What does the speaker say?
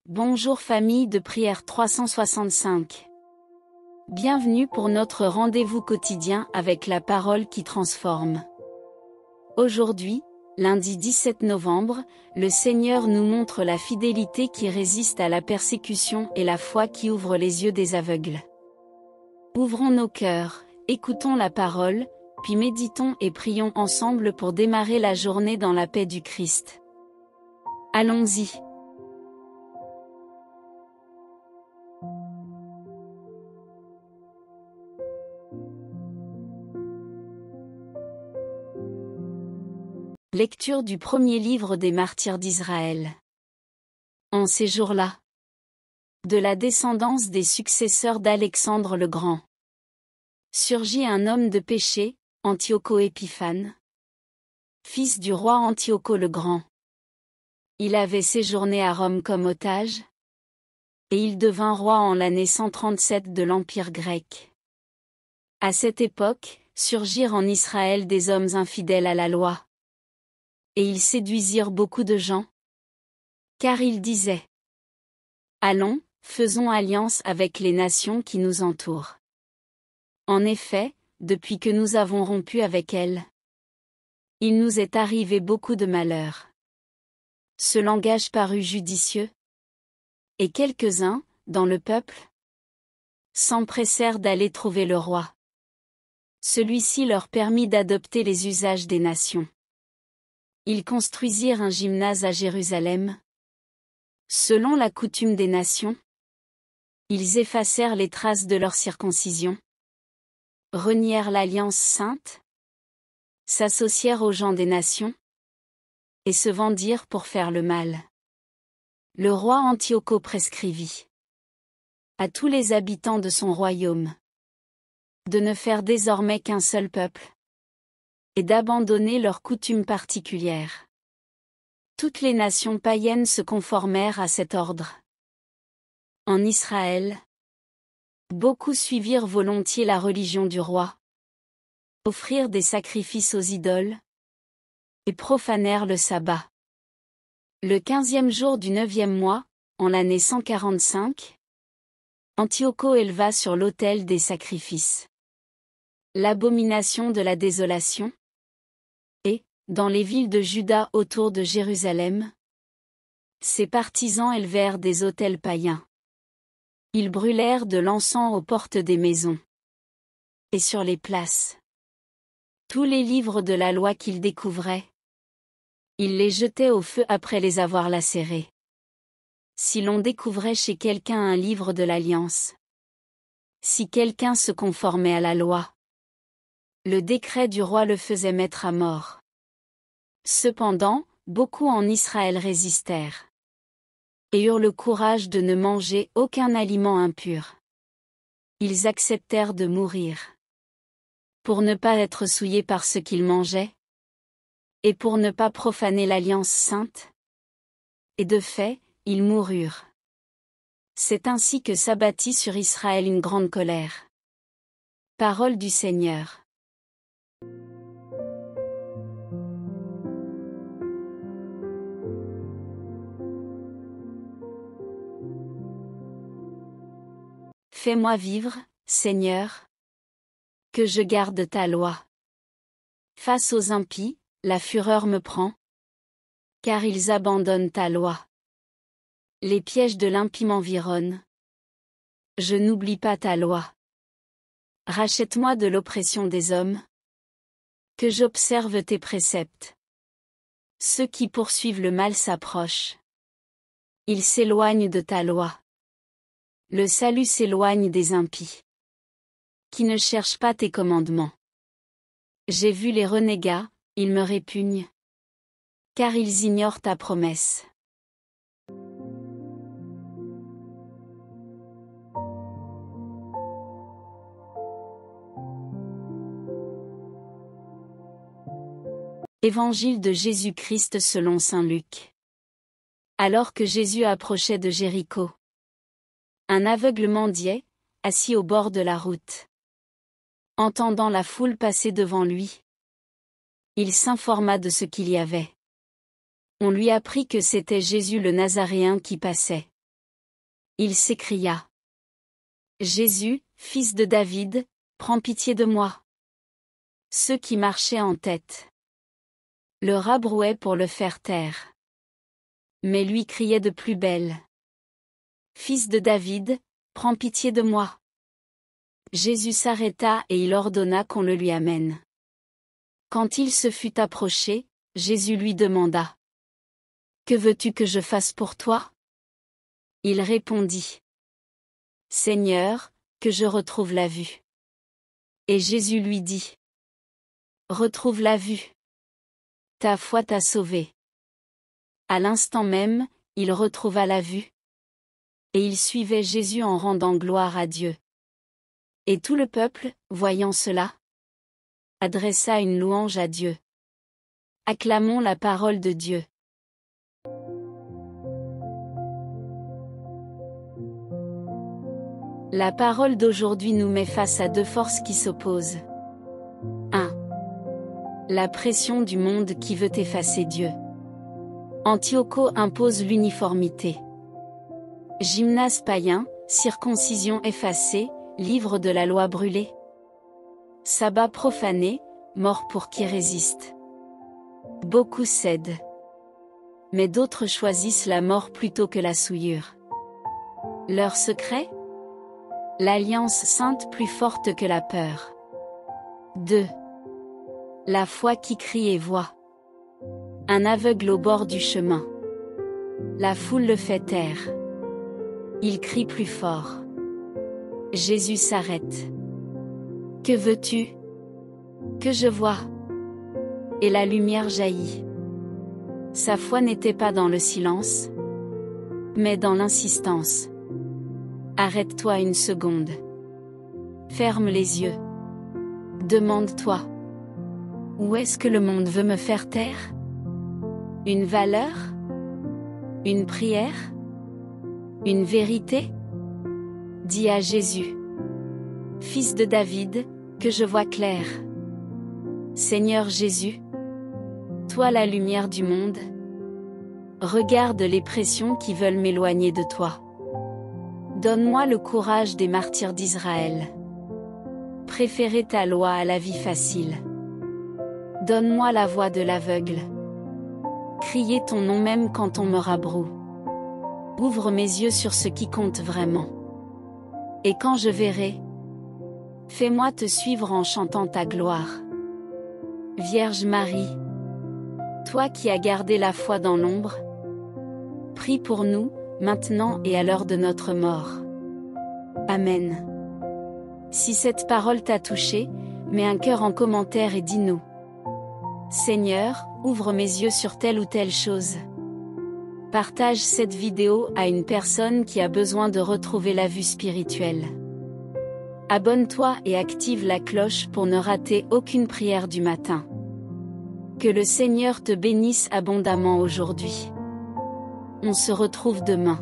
Bonjour famille de prière 365. Bienvenue pour notre rendez-vous quotidien avec la parole qui transforme. Aujourd'hui, lundi 17 novembre, le Seigneur nous montre la fidélité qui résiste à la persécution et la foi qui ouvre les yeux des aveugles. Ouvrons nos cœurs, écoutons la parole, puis méditons et prions ensemble pour démarrer la journée dans la paix du Christ. Allons-y. Lecture du premier livre des martyrs d'Israël. En ces jours-là, de la descendance des successeurs d'Alexandre le Grand, surgit un homme de péché, Antioco Épiphane, fils du roi Antioco le Grand. Il avait séjourné à Rome comme otage, et il devint roi en l'année 137 de l'Empire grec. À cette époque, surgirent en Israël des hommes infidèles à la loi. Et ils séduisirent beaucoup de gens. Car ils disaient: Allons, faisons alliance avec les nations qui nous entourent. En effet, depuis que nous avons rompu avec elles, il nous est arrivé beaucoup de malheurs. Ce langage parut judicieux. Et quelques-uns, dans le peuple, s'empressèrent d'aller trouver le roi. Celui-ci leur permit d'adopter les usages des nations. Ils construisirent un gymnase à Jérusalem. Selon la coutume des nations, ils effacèrent les traces de leur circoncision, renièrent l'alliance sainte, s'associèrent aux gens des nations, et se vendirent pour faire le mal. Le roi Antioco prescrivit à tous les habitants de son royaume de ne faire désormais qu'un seul peuple, et d'abandonner leurs coutumes particulières. Toutes les nations païennes se conformèrent à cet ordre. En Israël, beaucoup suivirent volontiers la religion du roi, offrirent des sacrifices aux idoles, et profanèrent le sabbat. Le 15e jour du 9e mois, en l'année 145, Antioco éleva sur l'autel des sacrifices l'abomination de la désolation, et, dans les villes de Juda autour de Jérusalem, ses partisans élevèrent des autels païens. Ils brûlèrent de l'encens aux portes des maisons et sur les places. Tous les livres de la loi qu'ils découvraient, ils les jetaient au feu après les avoir lacérés. Si l'on découvrait chez quelqu'un un livre de l'Alliance, si quelqu'un se conformait à la loi, le décret du roi le faisait mettre à mort. Cependant, beaucoup en Israël résistèrent et eurent le courage de ne manger aucun aliment impur. Ils acceptèrent de mourir pour ne pas être souillés par ce qu'ils mangeaient et pour ne pas profaner l'alliance sainte. Et de fait, ils moururent. C'est ainsi que s'abattit sur Israël une grande colère. Parole du Seigneur. Fais-moi vivre, Seigneur, que je garde ta loi. Face aux impies, la fureur me prend, car ils abandonnent ta loi. Les pièges de l'impie m'environnent. Je n'oublie pas ta loi. Rachète-moi de l'oppression des hommes, que j'observe tes préceptes. Ceux qui poursuivent le mal s'approchent. Ils s'éloignent de ta loi. Le salut s'éloigne des impies, qui ne cherchent pas tes commandements. J'ai vu les renégats, ils me répugnent, car ils ignorent ta promesse. Évangile de Jésus-Christ selon saint Luc. Alors que Jésus approchait de Jéricho, un aveugle mendiait, assis au bord de la route. Entendant la foule passer devant lui, il s'informa de ce qu'il y avait. On lui apprit que c'était Jésus le Nazaréen qui passait. Il s'écria. Jésus, fils de David, prends pitié de moi. Ceux qui marchaient en tête le rabrouaient pour le faire taire. Mais lui criait de plus belle. Fils de David, prends pitié de moi. Jésus s'arrêta et il ordonna qu'on le lui amène. Quand il se fut approché, Jésus lui demanda. Que veux-tu que je fasse pour toi? Il répondit. Seigneur, que je retrouve la vue. Et Jésus lui dit. Retrouve la vue. Ta foi t'a sauvé. À l'instant même, il retrouva la vue. Et il suivait Jésus en rendant gloire à Dieu. Et tout le peuple, voyant cela, adressa une louange à Dieu. Acclamons la parole de Dieu. La parole d'aujourd'hui nous met face à deux forces qui s'opposent. 1. La pression du monde qui veut effacer Dieu. Antioche impose l'uniformité. Gymnase païen, circoncision effacée, livre de la loi brûlé. Sabbat profané, mort pour qui résiste. Beaucoup cèdent. Mais d'autres choisissent la mort plutôt que la souillure. Leur secret? L'alliance sainte plus forte que la peur. 2. La foi qui crie et voit. Un aveugle au bord du chemin. La foule le fait taire. Il crie plus fort. Jésus s'arrête. Que veux-tu? Que je vois. Et la lumière jaillit. Sa foi n'était pas dans le silence, mais dans l'insistance. Arrête-toi une seconde. Ferme les yeux. Demande-toi. Où est-ce que le monde veut me faire taire? Une valeur? Une prière? Une vérité? Dis à Jésus. Fils de David, que je vois clair. Seigneur Jésus, toi la lumière du monde, regarde les pressions qui veulent m'éloigner de toi. Donne-moi le courage des martyrs d'Israël. Préférer ta loi à la vie facile. Donne-moi la voix de l'aveugle. Crier ton nom même quand on me rabroue. Ouvre mes yeux sur ce qui compte vraiment. Et quand je verrai, fais-moi te suivre en chantant ta gloire. Vierge Marie, toi qui as gardé la foi dans l'ombre, prie pour nous, maintenant et à l'heure de notre mort. Amen. Si cette parole t'a touché, mets un cœur en commentaire et dis-nous. Seigneur, ouvre mes yeux sur telle ou telle chose. Partage cette vidéo à une personne qui a besoin de retrouver la vue spirituelle. Abonne-toi et active la cloche pour ne rater aucune prière du matin. Que le Seigneur te bénisse abondamment aujourd'hui. On se retrouve demain.